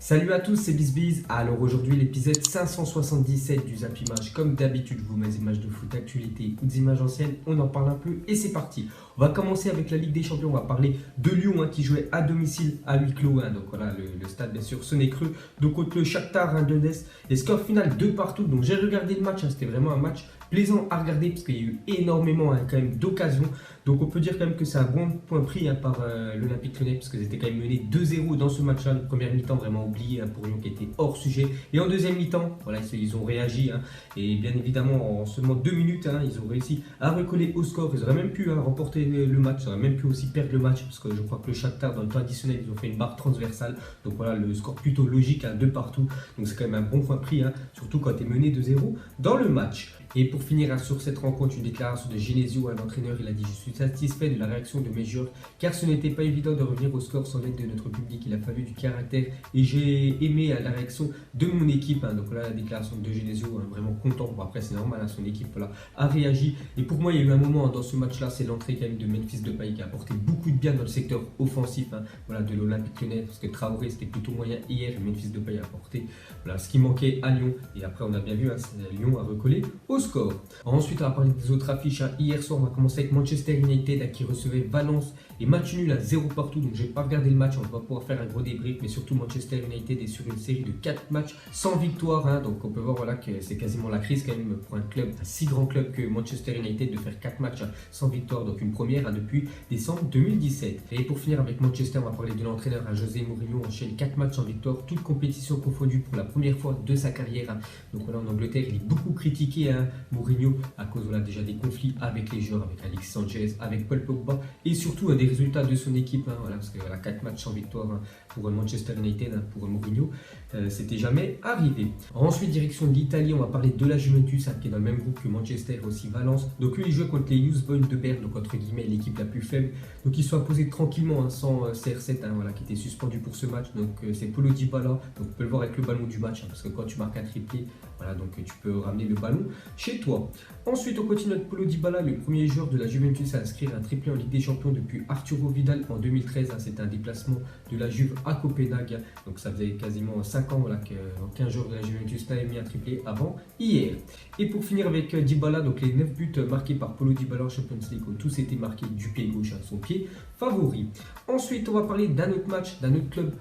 Salut à tous, c'est BizBiz. Alors aujourd'hui, l'épisode 577 du Zap Image. Comme d'habitude, je vous mets des images de foot d'actualité ou des images anciennes. On en parle un peu et c'est parti. On va commencer avec la Ligue des Champions. On va parler de Lyon qui jouait à domicile à huis clos. Donc voilà, le stade bien sûr sonné creux. Donc contre le Shakhtar Donetsk. Et score final 2 partout. Donc j'ai regardé le match. C'était vraiment un match plaisant à regarder parce qu'il y a eu énormément quand même d'occasions. Donc on peut dire quand même que c'est un bon point pris par l'Olympique Lyonnais parce qu'ils étaient quand même menés 2-0 dans ce match-là. Une première mi-temps vraiment oubliée pour Lyon qui était hors sujet. Et en deuxième mi-temps, voilà, ils ont réagi. Et bien évidemment, en seulement 2 minutes, ils ont réussi à recoller au score. Ils auraient même pu remporter le match. Ils auraient même pu aussi perdre le match parce que je crois que le Shakhtar, dans le temps additionnel, ils ont fait une barre transversale. Donc voilà, le score plutôt logique, 2 partout. Donc c'est quand même un bon point pris, surtout quand tu es mené 2-0 dans le match. Et pour finir sur cette rencontre, une déclaration de Genesio, l'entraîneur, il a dit: je suis satisfait de la réaction de mes joueurs car ce n'était pas évident de revenir au score sans l'aide de notre public. Il a fallu du caractère et j'ai aimé la réaction de mon équipe. Donc voilà la déclaration de Genesio, vraiment content. Bon, après c'est normal, son équipe a réagi. Et pour moi, il y a eu un moment dans ce match-là, c'est l'entrée quand même de Memphis Depay qui a apporté beaucoup de bien dans le secteur offensif de l'Olympique Lyonnais, parce que Traoré c'était plutôt moyen hier et Memphis Depay a apporté ce qui manquait à Lyon. Et après on a bien vu, Lyon a recollé au score. Ensuite, on va parler des autres affiches. Hier soir, on va commencer avec Manchester United qui recevait Valence et match nul à 0 partout. Donc, je n'ai pas regardé le match. On va pouvoir faire un gros débrief. Mais surtout, Manchester United est sur une série de 4 matchs sans victoire. Donc, on peut voir que c'est quasiment la crise quand même pour un club, un si grand club que Manchester United, de faire 4 matchs sans victoire. Donc, une première depuis décembre 2017. Et pour finir avec Manchester, on va parler de l'entraîneur José Mourinho. Enchaîne 4 matchs sans victoire, toutes compétitions confondues pour la première fois de sa carrière. Donc, voilà, en Angleterre, il est beaucoup critiqué, Mourinho, à cause déjà des conflits avec les joueurs, avec Alexis Sanchez, avec Paul Pogba et surtout des résultats de son équipe. Parce que 4 matchs sans victoire pour Manchester United, pour Mourinho, c'était jamais arrivé. Ensuite, direction de l'Italie, on va parler de la Juventus qui est dans le même groupe que Manchester et aussi Valence. Donc eux, ils jouent contre les Youth Boys de Berne, donc entre guillemets l'équipe la plus faible. Donc ils sont imposés tranquillement sans CR7 qui était suspendu pour ce match. Donc c'est Paulo Dybala, donc on peut le voir avec le ballon du match, parce que quand tu marques un triplé, donc tu peux ramener le ballon chez toi. Ensuite, on continue avec Paulo Dybala, le premier joueur de la Juventus à inscrire un triplé en Ligue des Champions depuis Arturo Vidal en 2013. C'était un déplacement de la Juve à Copenhague. Donc ça faisait quasiment 5 ans qu'un joueur de la Juventus n'avait mis un triplé avant hier. Et pour finir avec Dybala, donc les 9 buts marqués par Paulo Dybala en Champions League ont tous été marqués du pied gauche, son pied favori. Ensuite, on va parler d'un autre match, d'un autre club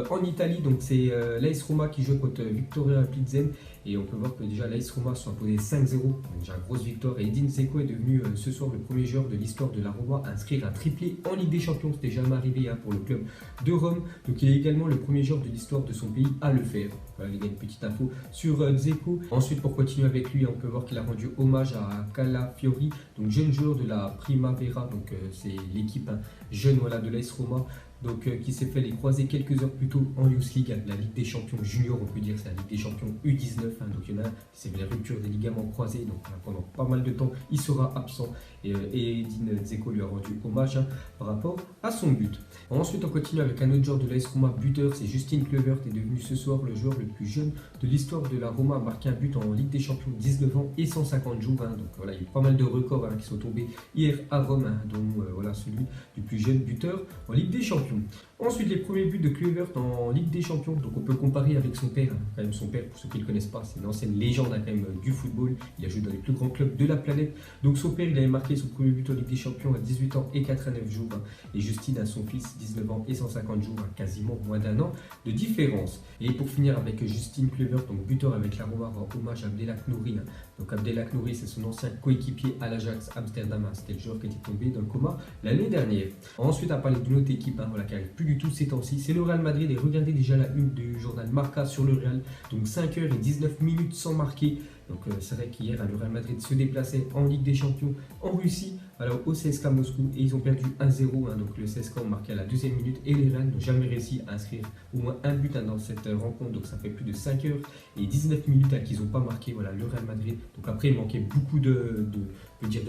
en Italie. Donc c'est l'AS Roma qui joue contre Victoria Plzen. Et on peut voir que déjà l'AS Roma sont imposés 5-0, déjà grosse victoire. Et Edin Dzeko est devenu ce soir le premier joueur de l'histoire de la Roma à inscrire un triplé en Ligue des Champions. C'était jamais arrivé pour le club de Rome. Donc il est également le premier joueur de l'histoire de son pays à le faire. Voilà, il y a une petite info sur Dzeko. Ensuite, pour continuer avec lui, on peut voir qu'il a rendu hommage à Calafiori, donc jeune joueur de la Primavera. Donc c'est l'équipe jeune de l'AS Roma. Donc, qui s'est fait les croiser quelques heures plus tôt en Youth League, la Ligue des Champions junior, on peut dire, c'est la Ligue des Champions U19. Donc, il y en a qui s'est fait la rupture des ligaments croisés. Donc, pendant pas mal de temps, il sera absent. Et Edin Dzeko lui a rendu hommage par rapport à son but. Ensuite, on continue avec un autre joueur de l'AS Roma, buteur, c'est Justin Kluivert, qui est devenu ce soir le joueur le plus jeune de l'histoire de la Roma à marquer un but en Ligue des Champions, 19 ans et 150 jours. Donc voilà, il y a eu pas mal de records qui sont tombés hier à Rome, dont celui du plus jeune buteur en Ligue des Champions. Ensuite, les premiers buts de Kluivert en Ligue des Champions. Donc on peut comparer avec son père. Quand même, son père, pour ceux qui ne le connaissent pas, c'est une ancienne légende quand même du football. Il a joué dans les plus grands clubs de la planète. Donc son père, il avait marqué son premier but en Ligue des Champions à 18 ans et 89 jours. Et Justine a son fils, 19 ans et 150 jours, quasiment moins d'un an de différence. Et pour finir avec Justin Kluivert, donc buteur avec la Roma, en hommage à Abdelak Nouri. Donc Abdelak Nouri, c'est son ancien coéquipier à l'Ajax Amsterdam. C'était le joueur qui était tombé dans le coma l'année dernière. Ensuite, à parler d'une autre équipe qui n'arrive plus du tout ces temps-ci, c'est le Real Madrid. Et regardez déjà la une du journal Marca sur le Real. Donc 5h19 sans marquer. Donc c'est vrai qu'hier, le Real Madrid se déplaçait en Ligue des Champions en Russie, au CSKA Moscou, et ils ont perdu 1-0. Donc le CSKA ont marqué à la 2e minute et les Real n'ont jamais réussi à inscrire au moins un but dans cette rencontre. Donc ça fait plus de 5h19 qu'ils n'ont pas marqué, le Real Madrid. Donc après, il manquait beaucoup de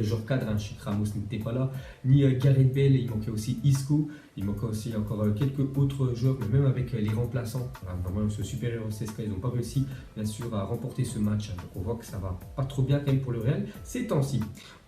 joueurs cadres. Chic Ramos n'était pas là, ni Gareth Bale, il manquait aussi Isco. Il manquait aussi encore quelques autres joueurs, mais même avec les remplaçants, vraiment ce supérieur au CSKA, ils n'ont pas réussi bien sûr à remporter ce match. Donc on voit que ça va pas trop bien quand même pour le Real ces temps-ci.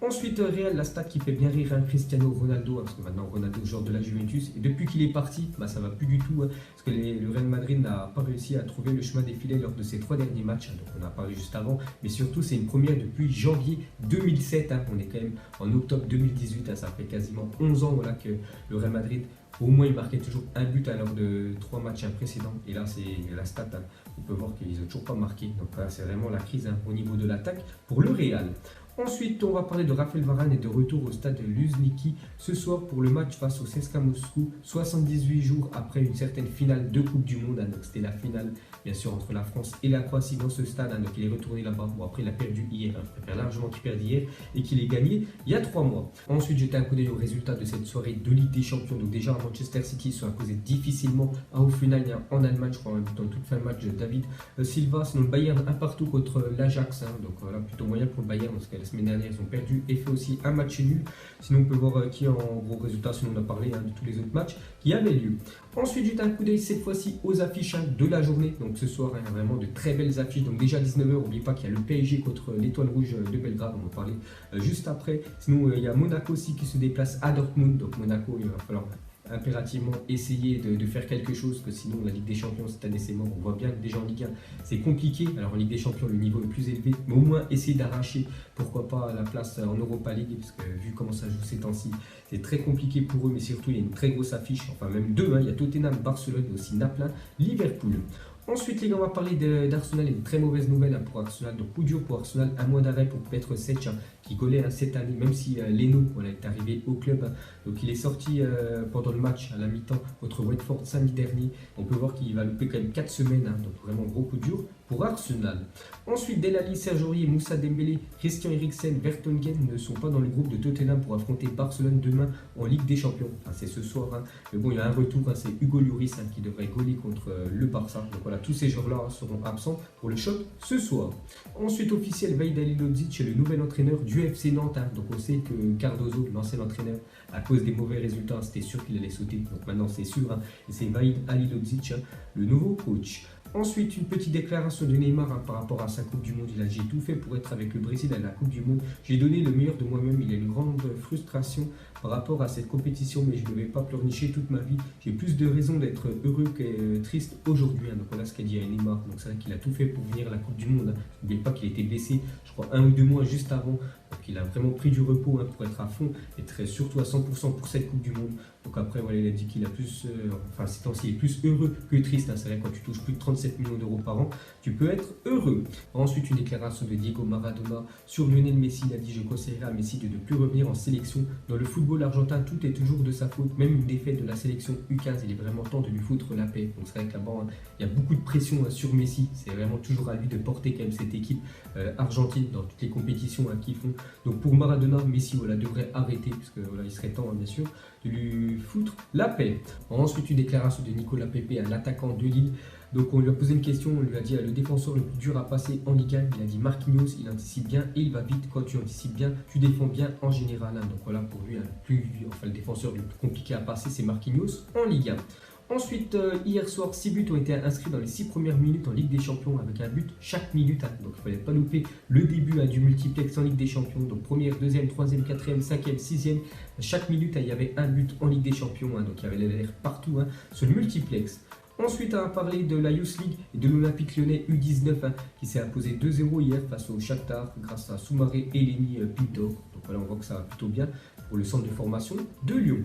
Ensuite, Real, la stat qui fait bien rire Cristiano Ronaldo, parce que maintenant Ronaldo est joueur de la Juventus, et depuis qu'il est parti, ça va plus du tout, parce que le Real Madrid n'a pas réussi réussi à trouver le chemin des filets lors de ses 3 derniers matchs, donc on en a parlé juste avant, mais surtout c'est une première depuis janvier 2007, on est quand même en octobre 2018, ça fait quasiment 11 ans voilà, que le Real Madrid, au moins il marquait toujours un but lors de 3 matchs précédents, et là c'est la stat, on peut voir qu'ils n'ont toujours pas marqué, donc voilà, c'est vraiment la crise au niveau de l'attaque pour le Real. Ensuite, on va parler de Raphaël Varane et de retour au stade de Luzhniki ce soir pour le match face au CSKA Moscou, 78 jours après une certaine finale de Coupe du Monde. Donc c'était la finale, bien sûr, entre la France et la Croatie dans ce stade. Donc il est retourné là-bas. Bon, après, il a perdu hier. Je préfère largement qu'il perde hier et qu'il ait gagné il y a 3 mois. Ensuite, jeter un coup d'œil aux résultats de cette soirée de Ligue des Champions. Donc déjà, Manchester City se sont imposés difficilement à Hoffenheim en Allemagne, je crois, dans toute fin de match de David Silva. Sinon, le Bayern un partout contre l'Ajax. Donc voilà, plutôt moyen pour le Bayern parce que la semaine dernière, ils ont perdu et fait aussi un match nul. Sinon, on peut voir qui en gros résultat, sinon on a parlé de tous les autres matchs qui avaient lieu. Ensuite, jeter un coup d'œil cette fois-ci aux affiches de la journée. Donc ce soir, il y a vraiment de très belles affiches. Donc déjà à 19h, n'oubliez pas qu'il y a le PSG contre l'Étoile Rouge de Belgrade. On va en parler juste après. Sinon, il y a Monaco aussi qui se déplace à Dortmund. Donc Monaco, il va falloir impérativement essayer de faire quelque chose, que sinon la Ligue des Champions cette année c'est mort. On voit bien que déjà en Ligue 1 c'est compliqué, alors en Ligue des Champions le niveau est plus élevé, mais au moins essayer d'arracher pourquoi pas la place en Europa League, parce que vu comment ça joue ces temps-ci c'est très compliqué pour eux, mais surtout il y a une très grosse affiche, enfin même deux, il y a Tottenham, Barcelone et aussi Naples, Liverpool. Ensuite, les gars, on va parler d'Arsenal et une très mauvaise nouvelle pour Arsenal. Donc, coup dur pour Arsenal, un mois d'arrêt pour Petr Cech qui collait cette année, même si Leno est arrivé au club. Donc, il est sorti pendant le match à la mi-temps contre Watford samedi dernier. On peut voir qu'il va louper quand même 4 semaines. Donc, vraiment gros coup dur pour Arsenal. Ensuite, Delali, Serge Aurier, Moussa Dembélé, Christian Eriksen, Vertonghen ne sont pas dans le groupe de Tottenham pour affronter Barcelone demain en Ligue des Champions. Enfin, c'est ce soir. Mais bon, il y a un retour. C'est Hugo Lloris qui devrait gauler contre le Barça. Donc, voilà. Tous ces joueurs-là seront absents pour le choc ce soir. Ensuite, officiel, Vahid Halilhodžić est le nouvel entraîneur du FC Nantes. Donc on sait que Cardozo, l'ancien entraîneur, à cause des mauvais résultats, c'était sûr qu'il allait sauter. Donc maintenant c'est sûr. Et c'est Vahid Halilhodžić, le nouveau coach. Ensuite, une petite déclaration de Neymar par rapport à sa Coupe du Monde. Il a dit: j'ai tout fait pour être avec le Brésil à la Coupe du Monde. J'ai donné le meilleur de moi-même. Il y a une grande frustration par rapport à cette compétition, mais je ne vais pas pleurnicher toute ma vie. J'ai plus de raisons d'être heureux que triste aujourd'hui. Donc voilà ce qu'a dit Neymar. Donc c'est vrai qu'il a tout fait pour venir à la Coupe du Monde. N'oubliez pas qu'il était blessé, je crois, 1 ou 2 mois juste avant. Donc il a vraiment pris du repos pour être à fond et très surtout à 100% pour cette Coupe du Monde. Donc après, voilà, il a dit qu'il a plus, enfin ces temps-ci, il est plus heureux que triste. C'est vrai, quand tu touches plus de 37 millions d'euros par an, tu peux être heureux. Ensuite, une déclaration de Diego Maradona sur Lionel Messi. Il a dit: je conseillerais à Messi de ne plus revenir en sélection. Dans le football argentin, tout est toujours de sa faute. Même une défaite de la sélection U15, il est vraiment temps de lui foutre la paix. Donc c'est vrai que là-bas, il y a beaucoup de pression sur Messi. C'est vraiment toujours à lui de porter quand même cette équipe argentine dans toutes les compétitions qu'ils font. Donc pour Maradona, Messi devrait arrêter, parce que il serait temps bien sûr de lui foutre la paix. Ensuite, une déclaration de Nicolas Pepe, l'attaquant de Lille. Donc on lui a posé une question, on lui a dit: le défenseur le plus dur à passer en Ligue 1, il a dit Marquinhos, il anticipe bien et il va vite. Quand tu anticipes bien, tu défends bien en général. Donc voilà, pour lui, le défenseur le plus compliqué à passer, c'est Marquinhos en Ligue 1. Ensuite, hier soir, 6 buts ont été inscrits dans les 6 premières minutes en Ligue des Champions, avec un but chaque minute. Donc il ne fallait pas louper le début du multiplex en Ligue des Champions. Donc première, deuxième, troisième, quatrième, cinquième, sixième. Chaque minute, il y avait un but en Ligue des Champions. Donc il y avait l'air partout sur le multiplex. Ensuite, on va parler de la Youth League et de l'Olympique Lyonnais U19 qui s'est imposé 2-0 hier face au Shakhtar grâce à Soumaré et Lenny Pinto. Donc voilà, on voit que ça va plutôt bien pour le centre de formation de Lyon.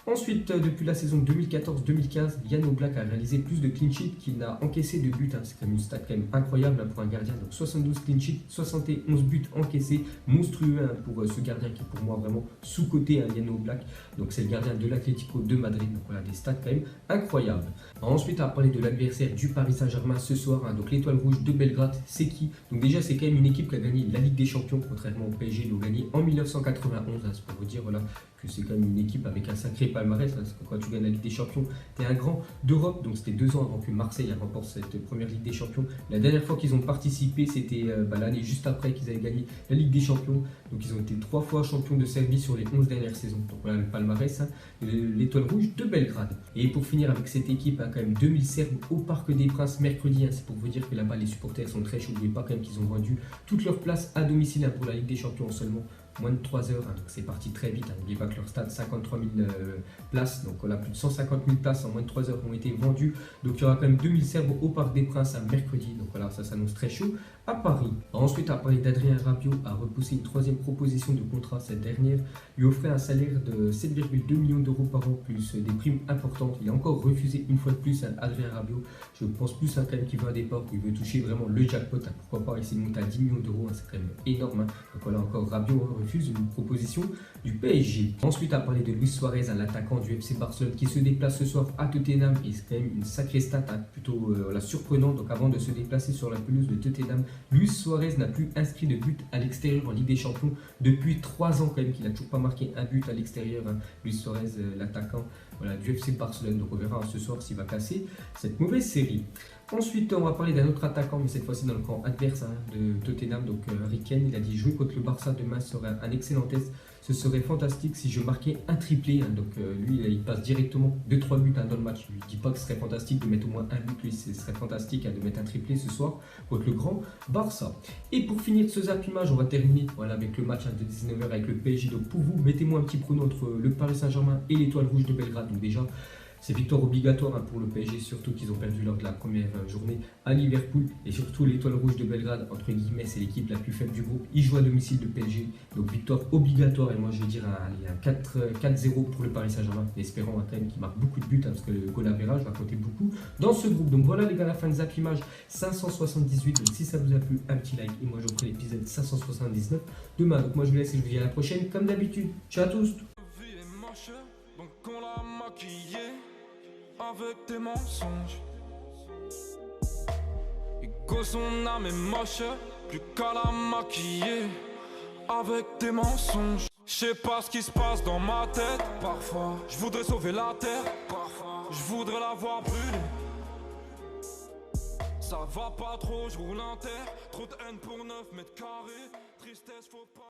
Ensuite, depuis la saison 2014-2015, Jan Oblak a réalisé plus de clean sheets qu'il n'a encaissé de buts. C'est quand même une stat quand même incroyable pour un gardien. Donc 72 clean sheets, 71 buts encaissés, monstrueux pour ce gardien qui est pour moi vraiment sous-coté, Jan Oblak. Donc c'est le gardien de l'Atlético de Madrid. Donc voilà, des stats quand même incroyables. Ensuite, on va parler de l'adversaire du Paris Saint-Germain ce soir. Donc l'Étoile Rouge de Belgrade, c'est qui? Donc déjà, c'est quand même une équipe qui a gagné la Ligue des Champions, contrairement au PSG, ils l'ont gagné en 1991. C'est pour vous dire voilà, que c'est quand même une équipe avec un sacré palmarès, parce que quand tu gagnes la Ligue des Champions, tu es un grand d'Europe. Donc c'était 2 ans avant que Marseille remporte cette première Ligue des Champions. La dernière fois qu'ils ont participé, c'était l'année juste après qu'ils avaient gagné la Ligue des Champions. Donc ils ont été 3 fois champions de Serbie sur les 11 dernières saisons. Donc voilà le palmarès, l'Étoile Rouge de Belgrade. Et pour finir avec cette équipe, quand même 2000 Serbes au Parc des Princes mercredi. C'est pour vous dire que là-bas les supporters sont très chauds. N'oubliez pas quand même qu'ils ont vendu toutes leurs places à domicile pour la Ligue des Champions en seulement moins de 3 heures, hein, donc c'est parti très vite. N'oubliez pas que leur stade, 53 000 places, donc on a plus de 150 000 places en moins de 3 heures qui ont été vendues. Donc il y aura quand même 2000 Serbes au Parc des Princes un mercredi, donc voilà, ça s'annonce très chaud à Paris. Ensuite, à parler d'Adrien Rabiot a repoussé une troisième proposition de contrat. Cette dernière lui offrait un salaire de 7,2 millions d'euros par an, plus des primes importantes. Il a encore refusé une fois de plus à Adrien Rabiot. Je pense plus à quelqu'un qui veut un départ, qui veut toucher vraiment le jackpot. Pourquoi pas essayer de monter à 10 millions d'euros, c'est quand même énorme. Donc voilà, encore Rabiot refuse une proposition du PSG. Ensuite, à parler de Luis Suarez, l'attaquant du FC Barcelone qui se déplace ce soir à Tottenham. Et c'est quand même une sacrée stat, plutôt surprenante. Donc avant de se déplacer sur la pelouse de Tottenham, Luis Suarez n'a plus inscrit de but à l'extérieur en Ligue des Champions depuis 3 ans quand même, qu'il n'a toujours pas marqué un but à l'extérieur. Luis Suarez, l'attaquant du FC Barcelone. Donc on verra ce soir s'il va casser cette mauvaise série. Ensuite, on va parler d'un autre attaquant, mais cette fois-ci dans le camp adverse de Tottenham. Donc Harry Kane, il a dit jouer contre le Barça demain serait un excellent test. Ce serait fantastique si je marquais un triplé. Donc lui, il passe directement 2-3 buts dans le match. Je ne dis pas que ce serait fantastique de mettre au moins un but. Lui, ce serait fantastique de mettre un triplé ce soir contre le grand Barça. Et pour finir ce zap image, on va terminer avec le match de 19h avec le PSG. Donc pour vous, mettez-moi un petit prono entre le Paris Saint-Germain et l'Étoile Rouge de Belgrade. Donc déjà, c'est victoire obligatoire pour le PSG, surtout qu'ils ont perdu lors de la première journée à Liverpool. Et surtout l'Étoile Rouge de Belgrade, entre guillemets, c'est l'équipe la plus faible du groupe. Ils jouent à domicile de PSG, donc victoire obligatoire. Et moi je vais dire un 4-0 pour le Paris Saint-Germain, espérant quand même qu'ils marquent beaucoup de buts, parce que le goal average va compter beaucoup dans ce groupe. Donc voilà les gars, la fin de Zap Image 578. Donc si ça vous a plu, un petit like. Et moi je vous ferai l'épisode 579 demain. Donc moi je vous laisse et je vous dis à la prochaine comme d'habitude. Ciao à tous. Donc on l'a maquillé avec des mensonges. Et que son âme est moche, plus qu'à la maquiller avec des mensonges. Je sais pas ce qui se passe dans ma tête. Parfois, je voudrais sauver la terre. Parfois, je voudrais la voir brûler. Ça va pas trop, je roule un terre. Trop de haine pour 9 mètres carrés. Tristesse, faut pas.